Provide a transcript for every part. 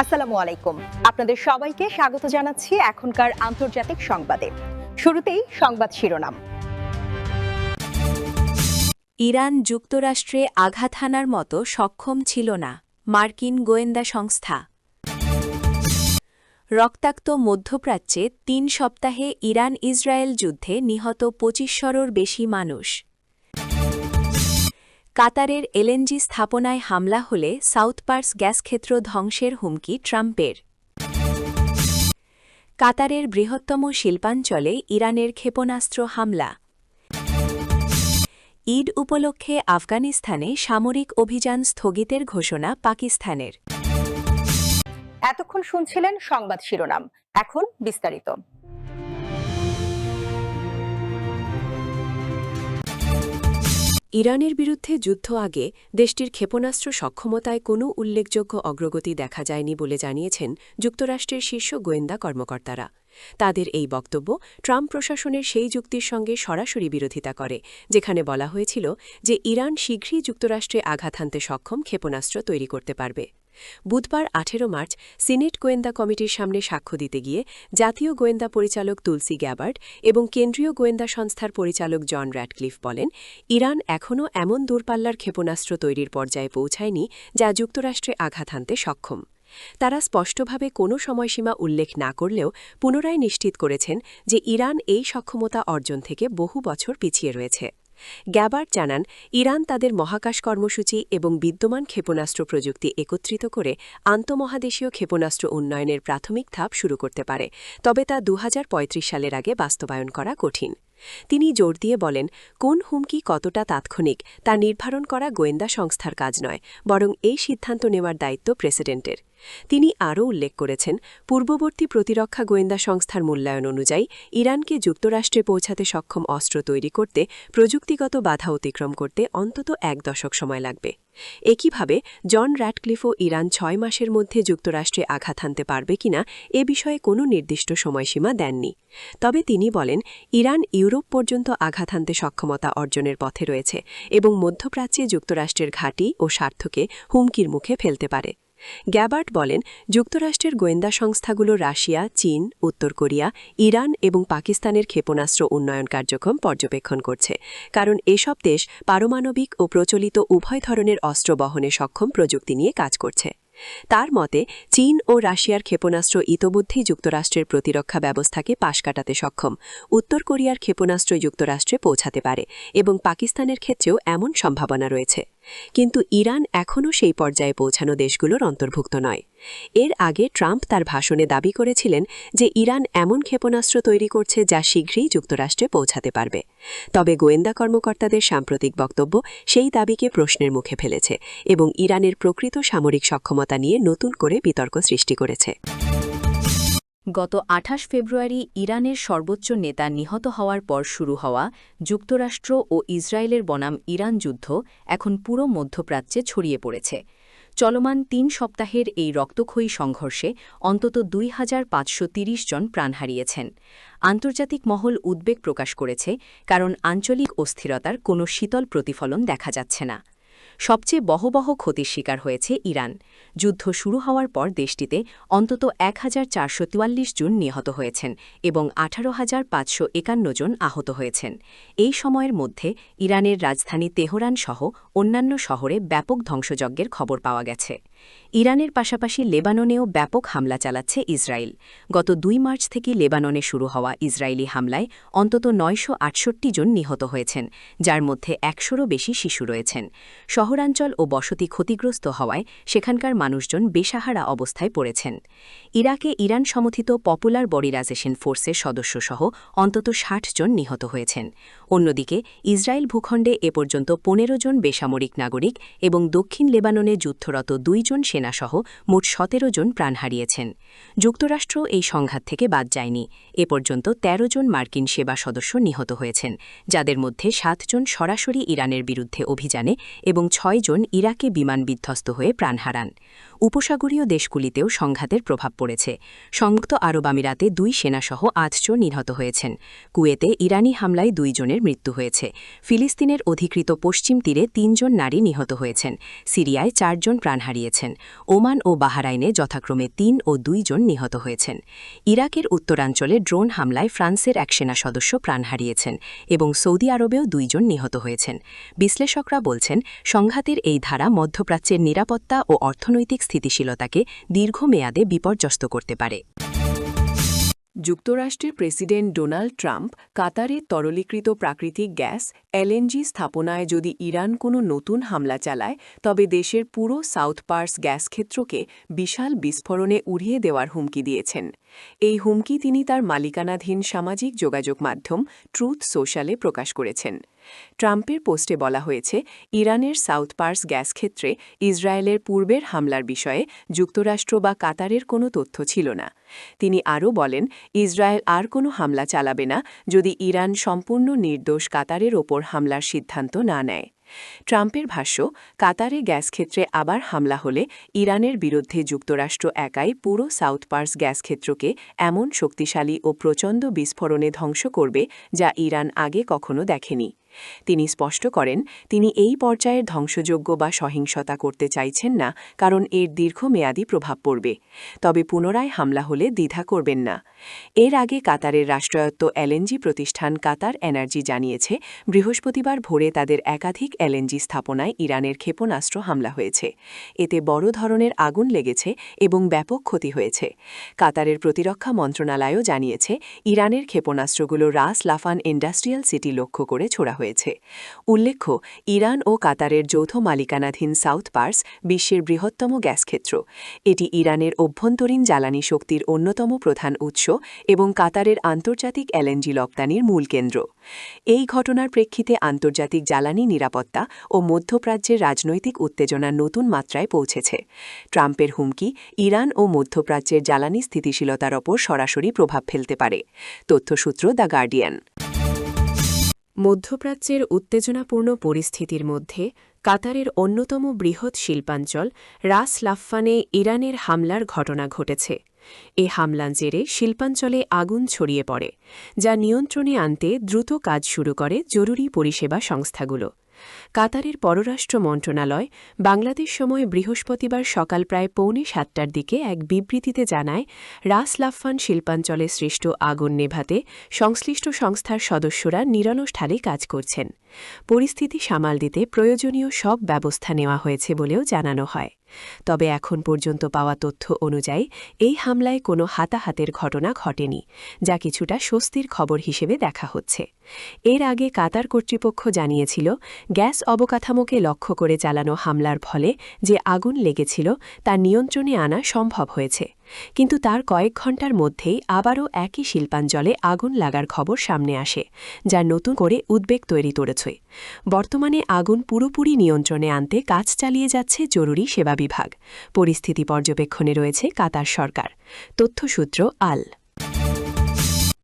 আসসালামু আলাইকুম। আপনাদের সবাইকে স্বাগত জানাচ্ছি এখনকার আন্তর্জাতিক সংবাদে। শুরুতেই সংবাদ শিরোনাম। ইরান যুক্তরাষ্ট্রে আঘাত হানার মতো সক্ষম ছিল না, মার্কিন গোয়েন্দা সংস্থা। রক্তাক্ত মধ্যপ্রাচ্যে ৩ সপ্তাহে ইরান ইসরায়েল যুদ্ধে নিহত ২৫শ'রও বেশি মানুষ। কাতারের এলএনজি স্থাপনায় হামলা হলে সাউথ পার্স গ্যাসক্ষেত্র ধ্বংসের হুমকি ট্রাম্পের। কাতারের বৃহত্তম শিল্পাঞ্চলে ইরানের ক্ষেপণাস্ত্র হামলা। ঈদ উপলক্ষে আফগানিস্তানে সামরিক অভিযান স্থগিতের ঘোষণা পাকিস্তানের। এতক্ষণ শুনছিলেন সংবাদ শিরোনাম, এখন বিস্তারিত। ইরানের বিরুদ্ধে যুদ্ধ আগে দেশটির ক্ষেপণাস্ত্র সক্ষমতায় কোনো উল্লেখযোগ্য অগ্রগতি দেখা যায়নি বলে জানিয়েছেন যুক্তরাষ্ট্রের শীর্ষ গোয়েন্দা কর্মকর্তারা। তাদের এই বক্তব্য ট্রাম্প প্রশাসনের সেই যুক্তির সঙ্গে সরাসরি বিরোধিতা করে, যেখানে বলা হয়েছিল যে ইরান শীঘ্রই যুক্তরাষ্ট্রে আঘাত হানতে সক্ষম ক্ষেপণাস্ত্র তৈরি করতে পারবে। বুধবার ১৮ মার্চ সিনেট গোয়েন্দা কমিটির সামনে সাক্ষ্য দিতে গিয়ে জাতীয় গোয়েন্দা পরিচালক তুলসি গ্যাবার্ড এবং কেন্দ্রীয় গোয়েন্দা সংস্থার পরিচালক জন র্যাডক্লিফ বলেন, ইরান এখনও এমন দূরপাল্লার ক্ষেপণাস্ত্র তৈরির পর্যায়ে পৌঁছায়নি যা যুক্তরাষ্ট্রে আঘাত হানতে সক্ষম। তারা স্পষ্টভাবে কোনো সময়সীমা উল্লেখ না করলেও পুনরায় নিশ্চিত করেছেন যে ইরান এই সক্ষমতা অর্জন থেকে বহু বছর পিছিয়ে রয়েছে। গ্যাবার্ড জানান, ইরান তাদের মহাকাশ কর্মসূচি এবং বিদ্যমান ক্ষেপণাস্ত্র প্রযুক্তি একত্রিত করে আন্তঃমহাদেশীয় ক্ষেপণাস্ত্র উন্নয়নের প্রাথমিক ধাপ শুরু করতে পারে, তবে তা ২০৩৫ সালের আগে বাস্তবায়ন করা কঠিন। তিনি জোর দিয়ে বলেন, কোন হুমকি কতটা তাৎক্ষণিক তা নির্ধারণ করা গোয়েন্দা সংস্থার কাজ নয়, বরং এই সিদ্ধান্ত নেওয়ার দায়িত্ব প্রেসিডেন্টের। তিনি আরও উল্লেখ করেছেন, পূর্ববর্তী প্রতিরক্ষা গোয়েন্দা সংস্থার মূল্যায়ন অনুযায়ী ইরানকে যুক্তরাষ্ট্রে পৌঁছাতে সক্ষম অস্ত্র তৈরি করতে প্রযুক্তিগত বাধা অতিক্রম করতে অন্তত ১ দশক সময় লাগবে। একইভাবে জন র্যাডক্লিফও ইরান ৬ মাসের মধ্যে যুক্তরাষ্ট্রে আঘাত হানতে পারবে কিনা এ বিষয়ে কোনো নির্দিষ্ট সময়সীমা দেননি। তবে তিনি বলেন, ইরান ইউরোপ পর্যন্ত আঘাত হানতে সক্ষমতা অর্জনের পথে রয়েছে এবং মধ্যপ্রাচ্যে যুক্তরাষ্ট্রের ঘাঁটি ও স্বার্থকে হুমকির মুখে ফেলতে পারে। গ্যাবার্ড বলেন, যুক্তরাষ্ট্রের গোয়েন্দা সংস্থাগুলো রাশিয়া, চীন, উত্তর কোরিয়া, ইরান এবং পাকিস্তানের ক্ষেপণাস্ত্র উন্নয়ন কার্যক্রম পর্যবেক্ষণ করছে, কারণ এসব দেশ পারমাণবিক ও প্রচলিত উভয় ধরনের অস্ত্র বহনে সক্ষম প্রযুক্তি নিয়ে কাজ করছে। তার মতে, চীন ও রাশিয়ার ক্ষেপণাস্ত্র ইতোমধ্যেই যুক্তরাষ্ট্রের প্রতিরক্ষা ব্যবস্থাকে পাশ কাটাতে সক্ষম, উত্তর কোরিয়ার ক্ষেপণাস্ত্র যুক্তরাষ্ট্রে পৌঁছাতে পারে এবং পাকিস্তানের ক্ষেত্রেও এমন সম্ভাবনা রয়েছে। কিন্তু ইরান এখনও সেই পর্যায়ে পৌঁছানো দেশগুলোর অন্তর্ভুক্ত নয়। এর আগে ট্রাম্প তার ভাষণে দাবি করেছিলেন যে ইরান এমন ক্ষেপণাস্ত্র তৈরি করছে যা শীঘ্রই যুক্তরাষ্ট্রে পৌঁছাতে পারবে। তবে গোয়েন্দা কর্মকর্তাদের সাম্প্রতিক বক্তব্য সেই দাবিকে প্রশ্নের মুখে ফেলেছে এবং ইরানের প্রকৃত সামরিক সক্ষমতা নিয়ে নতুন করে বিতর্ক সৃষ্টি করেছে। গত ২৮ ফেব্রুয়ারি ইরানের সর্বোচ্চ নেতা নিহত হওয়ার পর শুরু হওয়া যুক্তরাষ্ট্র ও ইসরায়েলের বনাম ইরান যুদ্ধ এখন পুরো মধ্যপ্রাচ্যে ছড়িয়ে পড়েছে। চলমান ৩ সপ্তাহের এই রক্তক্ষয়ী সংঘর্ষে অন্তত ২৫৩০ জন প্রাণ হারিয়েছেন। আন্তর্জাতিক মহল উদ্বেগ প্রকাশ করেছে, কারণ আঞ্চলিক অস্থিরতার কোনো শীতল প্রতিফলন দেখা যাচ্ছে না। সবচেয়ে বহবহ ক্ষতির শিকার হয়েছে ইরান। যুদ্ধ শুরু হওয়ার পর দেশটিতে অন্তত ১,৪৪৪ জন নিহত হয়েছেন এবং ১৮,৫৫১ জন আহত হয়েছেন। এই সময়ের মধ্যে ইরানের রাজধানী তেহরান সহ অন্যান্য শহরে ব্যাপক ধ্বংসযজ্ঞের খবর পাওয়া গেছে। ইরানের পাশাপাশি লেবাননেও ব্যাপক হামলা চালাচ্ছে ইসরায়েল। গত ২ মার্চ থেকে লেবাননে শুরু হওয়া ইসরায়েলি হামলায় অন্তত ৯৬৮ জন নিহত হয়েছেন, যার মধ্যে ১০০রও বেশি শিশু রয়েছেন। শহরাঞ্চল ও বসতি ক্ষতিগ্রস্ত হওয়ায় সেখানকার মানুষজন বেসাহারা অবস্থায় পড়েছেন। ইরাকে ইরান সমর্থিত পপুলার বডিরাইজেশন ফোর্সের সদস্যসহ অন্তত ৬০ জন নিহত হয়েছেন। অন্যদিকে ইসরায়েল ভূখণ্ডে এ পর্যন্ত ১৫ জন বেসামরিক নাগরিক এবং দক্ষিণ লেবাননে যুদ্ধরত ২ জন সেনাসহ মোট ১৭ জন প্রাণ হারিয়েছেন। যুক্তরাষ্ট্র এই সংঘাত থেকে বাদ যায়নি। এ পর্যন্ত ১৩ জন মার্কিন সেবা সদস্য নিহত হয়েছেন, যাদের মধ্যে ৭ জন সরাসরি ইরানের বিরুদ্ধে অভিযানে এবং ৬ জন ইরাকে বিমান বিধ্বস্ত হয়ে প্রাণ হারান। উপসাগরীয় দেশগুলিতেও সংঘাতের প্রভাব পড়েছে। সংযুক্ত আরব আমিরাতে 2 সেনাসহ 8 জন নিহত হয়েছেন। কুয়েতে ইরানি হামলায় 2 জনের মৃত্যু হয়েছে। ফিলিস্তিনের অধিকৃত পশ্চিম তীরে 3 জন নারী নিহত হয়েছেন। সিরিয়ায় 4 জন প্রাণ হারিয়েছেন। ওমান ও বাহরাইনে যথাক্রমে 3 ও 2 জন নিহত হয়েছেন। ইরাকের উত্তরাঞ্চলে ড্রোন হামলায় ফ্রান্সের এক সেনা সদস্য প্রাণ হারিয়েছেন এবং সৌদি আরবেও 2 জন নিহত হয়েছেন। বিশ্লেষকরা বলছেন, সংঘাতের এই ধারা মধ্যপ্রাচ্যের নিরাপত্তা ও অর্থনৈতিক স্থিতিশীলতাকে দীর্ঘমেয়াদে বিপর্যস্ত করতে পারে। যুক্তরাষ্ট্রের প্রেসিডেন্ট ডোনাল্ড ট্রাম্প কাতারে তরলীকৃত প্রাকৃতিক গ্যাস এলএনজি স্থাপনায় যদি ইরান কোনো নতুন হামলা চালায়, তবে দেশের পুরো সাউথ পার্স গ্যাস ক্ষেত্রকে বিশাল বিস্ফোরণে উড়িয়ে দেওয়ার হুমকি দিয়েছেন। এই হুমকি তিনি তার মালিকানাধীন সামাজিক যোগাযোগ মাধ্যম ট্রুথ সোশ্যালে প্রকাশ করেছেন। ট্রাম্পের পোস্টে বলা হয়েছে, ইরানের সাউথ পার্স গ্যাস ক্ষেত্রে ইসরায়েলের পূর্বের হামলার বিষয়ে যুক্তরাষ্ট্র বা কাতারের কোনো তথ্য ছিল না। তিনি আরও বলেন, ইসরায়েল আর কোনো হামলা চালাবে না যদি ইরান সম্পূর্ণ নির্দোষ কাতারের ওপর হামলার সিদ্ধান্ত না নেয়। ট্রাম্পের ভাষ্য, কাতারে গ্যাস ক্ষেত্রে আবার হামলা হলে ইরানের বিরুদ্ধে যুক্তরাষ্ট্র একাই পুরো সাউথ পার্স গ্যাস ক্ষেত্রকে এমন শক্তিশালী ও প্রচণ্ড বিস্ফোরণে ধ্বংস করবে যা ইরান আগে কখনো দেখেনি। তিনি স্পষ্ট করেন, তিনি এই পর্যায়ের ধ্বংসযোগ্য বা সহিংসতা করতে চাইছেন না, কারণ এর দীর্ঘমেয়াদী প্রভাব পড়বে। তবে পুনরায় হামলা হলে দ্বিধা করবেন না। এর আগে কাতারের রাষ্ট্রায়ত্ত এলএনজি প্রতিষ্ঠান কাতার এনার্জি জানিয়েছে, বৃহস্পতিবার ভোরে তাদের একাধিক এলএনজি স্থাপনায় ইরানের ক্ষেপণাস্ত্র হামলা হয়েছে। এতে বড় ধরনের আগুন লেগেছে এবং ব্যাপক ক্ষতি হয়েছে। কাতারের প্রতিরক্ষা মন্ত্রণালয়ও জানিয়েছে, ইরানের ক্ষেপণাস্ত্রগুলো রাস লাফান ইন্ডাস্ট্রিয়াল সিটি লক্ষ্য করে ছোড়া হয়েছে। উল্লেখ্য, ইরান ও কাতারের যৌথ মালিকানাধীন সাউথ পার্স বিশ্বের বৃহত্তম গ্যাস ক্ষেত্র। এটি ইরানের অভ্যন্তরীণ জ্বালানি শক্তির অন্যতম প্রধান উৎস এবং কাতারের আন্তর্জাতিক এলএনজি রপ্তানির মূল কেন্দ্র। এই ঘটনার প্রেক্ষিতে আন্তর্জাতিক জ্বালানি নিরাপত্তা ও মধ্যপ্রাচ্যের রাজনৈতিক উত্তেজনা নতুন মাত্রায় পৌঁছেছে। ট্রাম্পের হুমকি ইরান ও মধ্যপ্রাচ্যের জ্বালানি স্থিতিশীলতার ওপর সরাসরি প্রভাব ফেলতে পারে। তথ্যসূত্র দ্য গার্ডিয়ান। মধ্যপ্রাচ্যের উত্তেজনাপূর্ণ পরিস্থিতির মধ্যে কাতারের অন্যতম বৃহৎ শিল্পাঞ্চল রাস লাফানে ইরানের হামলার ঘটনা ঘটেছে। এ হামলার জেরে শিল্পাঞ্চলে আগুন ছড়িয়ে পড়ে, যা নিয়ন্ত্রণে আনতে দ্রুত কাজ শুরু করে জরুরি পরিষেবা সংস্থাগুলো। কাতারের পররাষ্ট্র মন্ত্রণালয় বাংলাদেশ সময় বৃহস্পতিবার সকাল প্রায় 6:45টার দিকে এক বিবৃতিতে জানায়, রাস লাফান শিল্পাঞ্চলে সৃষ্ট আগুন নেভাতে সংশ্লিষ্ট সংস্থার সদস্যরা নিরলসভাবে কাজ করছেন। পরিস্থিতি সামাল দিতে প্রয়োজনীয় সব ব্যবস্থা নেওয়া হয়েছে বলেও জানানো হয়। তবে এখন পর্যন্ত পাওয়া তথ্য অনুযায়ী এই হামলায় কোনো হাতাহাতের ঘটনা ঘটেনি, যা কিছুটা স্বস্তির খবর হিসেবে দেখা হচ্ছে। এর আগে কাতার কর্তৃপক্ষ জানিয়েছিল, গ্যাস অবকাঠামোকে লক্ষ্য করে চালানো হামলার ফলে যে আগুন লেগেছিল তা নিয়ন্ত্রণে আনা সম্ভব হয়েছে। কিন্তু তার কয়েক ঘণ্টার মধ্যেই আবারও একই শিল্পাঞ্চলে আগুন লাগার খবর সামনে আসে, যা নতুন করে উদ্বেগ তৈরি করেছে। বর্তমানে আগুন পুরোপুরি নিয়ন্ত্রণে আনতে কাজ চালিয়ে যাচ্ছে জরুরি সেবা বিভাগ। পরিস্থিতি পর্যবেক্ষণে রয়েছে কাতার সরকার। তথ্যসূত্র আল।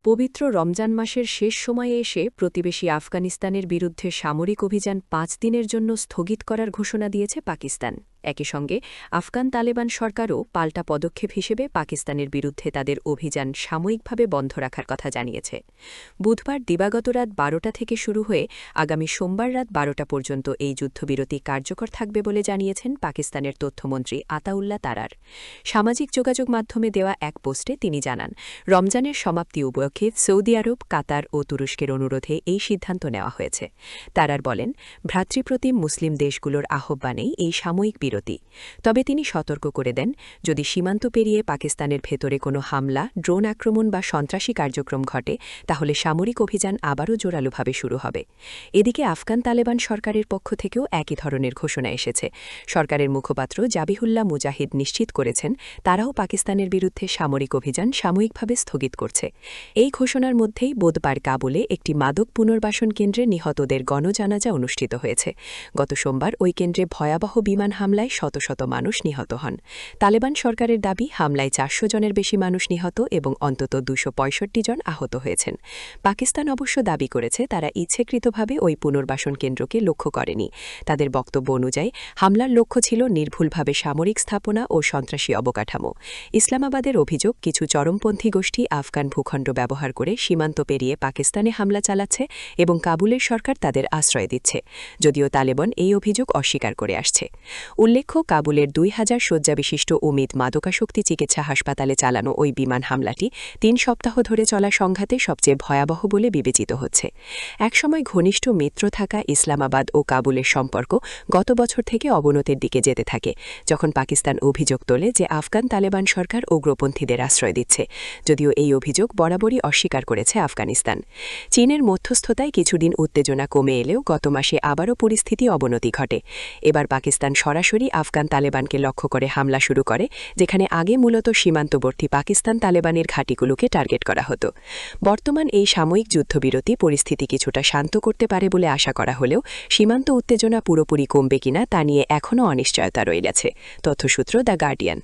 পবিত্র রমজান মাসের শেষ সময়ে এসে প্রতিবেশী আফগানিস্তানের বিরুদ্ধে সামরিক অভিযান 5 দিনের জন্য স্থগিত করার ঘোষণা দিয়েছে পাকিস্তান। একই সঙ্গে আফগান তালেবান সরকারও পাল্টা পদক্ষেপ হিসেবে পাকিস্তানের বিরুদ্ধে তাদের অভিযান সাময়িকভাবে বন্ধ রাখার কথা জানিয়েছে। বুধবার দিবাগত রাত 12টা থেকে শুরু হয়ে আগামী সোমবার রাত 12টা পর্যন্ত এই যুদ্ধবিরতি কার্যকর থাকবে বলে জানিয়েছেন পাকিস্তানের তথ্যমন্ত্রী আতাউল্লাহ তারার। সামাজিক যোগাযোগ মাধ্যমে দেওয়া এক পোস্টে তিনি জানান, রমজানের সমাপ্তি উপলক্ষে সৌদি আরব, কাতার ও তুরস্কের অনুরোধে এই সিদ্ধান্ত নেওয়া হয়েছে। তারার বলেন, ভ্রাতৃপ্রতিম মুসলিম দেশগুলোর আহ্বানেই এই সাময়িক বিরতি। তবে তিনি সতর্ক করে দেন, যদি সীমান্ত পেরিয়ে পাকিস্তানের ভেতরে কোনো হামলা, ড্রোন আক্রমণ বা সন্ত্রাসী কার্যক্রম ঘটে, তাহলে সামরিক অভিযান আবারও জোরালোভাবে শুরু হবে। এদিকে আফগান তালেবান সরকারের পক্ষ থেকেও একই ধরনের ঘোষণা এসেছে। সরকারের মুখপাত্র জাবিহুল্লাহ মুজাহিদ নিশ্চিত করেছেন, তারাও পাকিস্তানের বিরুদ্ধে সামরিক অভিযান সাময়িকভাবে স্থগিত করছে। এই ঘোষণার মধ্যেই বুধবার কাবুলে একটি মাদক পুনর্বাসন কেন্দ্রে নিহতদের গণজানাজা অনুষ্ঠিত হয়েছে। গত সোমবার ওই কেন্দ্রে ভয়াবহ বিমান হামলায় হামলায় শত শত মানুষ নিহত হন। তালেবান সরকারের দাবি হামলায় 400 জনের বেশি মানুষ নিহত এবং অন্তত 265 জন আহত হয়েছেন। পাকিস্তান অবশ্য দাবি করেছে তারা ইচ্ছাকৃতভাবে ওই পুনর্বাসন কেন্দ্রকে লক্ষ্য করেনি। তাদের বক্তব্য অনুযায়ী হামলার লক্ষ্য ছিল নির্ভুলভাবে সামরিক স্থাপনা ও সন্ত্রাসী অবকাঠামো। ইসলামাবাদের অভিযোগ কিছু চরমপন্থী গোষ্ঠী আফগান ভূখণ্ড ব্যবহার করে সীমান্ত পেরিয়ে পাকিস্তানে হামলা চালাচ্ছে এবং কাবুলের সরকার তাদের আশ্রয় দিচ্ছে, যদিও তালেবান এই অভিযোগ অস্বীকার করে আসছে। উল্লেখ্য, কাবুলের 2000 শয্যাবিশিষ্ট উমিদ মাদকাশক্তি চিকিৎসা হাসপাতালে চালানো ওই বিমান হামলাটি 3 সপ্তাহ ধরে চলা সংঘাতে সবচেয়ে ভয়াবহ বলে বিবেচিত হচ্ছে। একসময় ঘনিষ্ঠ মিত্র থাকা ইসলামাবাদ ও কাবুলের সম্পর্ক গত বছর থেকে অবনতির দিকে যেতে থাকে, যখন পাকিস্তান অভিযোগ তোলে যে আফগান তালেবান সরকার উগ্রপন্থীদের আশ্রয় দিচ্ছে, যদিও এই অভিযোগ বরাবরই অস্বীকার করেছে আফগানিস্তান। চীনের মধ্যস্থতায় কিছুদিন উত্তেজনা কমে এলেও গত মাসে আবারও পরিস্থিতি অবনতি ঘটে। এবার পাকিস্তান সরাসরি আফগান তালেবানকে লক্ষ্য করে হামলা শুরু করে, যেখানে আগে মূলত সীমান্তবর্তী পাকিস্তান তালেবানের ঘাঁটিগুলোকে টার্গেট করা হতো। বর্তমান এই সাময়িক যুদ্ধবিরতি পরিস্থিতি কিছুটা শান্ত করতে পারে বলে আশা করা হলেও সীমান্ত উত্তেজনা পুরোপুরি কমবে কিনা তা নিয়ে এখনও অনিশ্চয়তা রয়ে গেছে। তথ্যসূত্র দ্য গার্ডিয়ান।